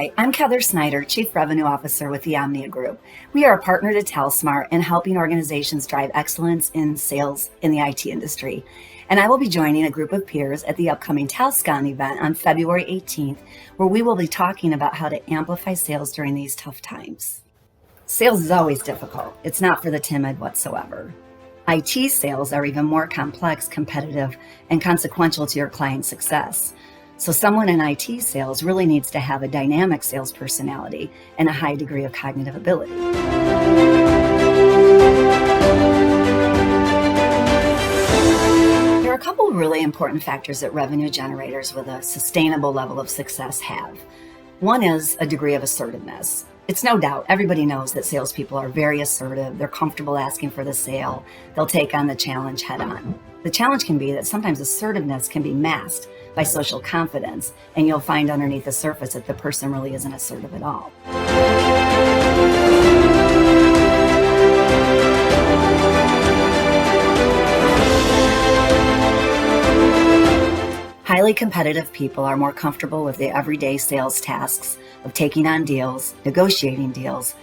Hi, I'm Heather Snyder, Chief Revenue Officer with the Omnia Group. We are a partner to TALSMART in helping organizations drive excellence in sales in the IT industry. And I will be joining a group of peers at the upcoming TALSCON event on February 18th, where we will be talking about how to amplify sales during these tough times. Sales is always difficult. It's not for the timid whatsoever. IT sales are even more complex, competitive, and consequential to your client's success. So someone in IT sales really needs to have a dynamic sales personality and a high degree of cognitive ability. There are a couple of really important factors that revenue generators with a sustainable level of success have. One is a degree of assertiveness. It's no doubt, everybody knows that salespeople are very assertive. They're comfortable asking for the sale. They'll take on the challenge head on. The challenge can be that sometimes assertiveness can be masked by social confidence, and you'll find underneath the surface that the person really isn't assertive at all. Highly competitive people are more comfortable with the everyday sales tasks of taking on deals, negotiating deals,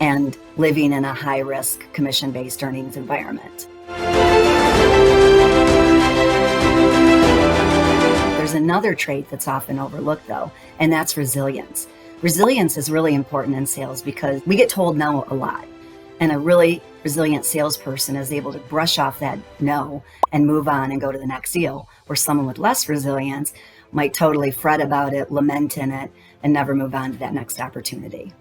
and living in a high-risk, commission-based earnings environment. There's another trait that's often overlooked, though, and that's resilience. Resilience is really important in sales because we get told no a lot, and a really resilient salesperson is able to brush off that no and move on and go to the next deal, where someone with less resilience might totally fret about it, lament in it, and never move on to that next opportunity.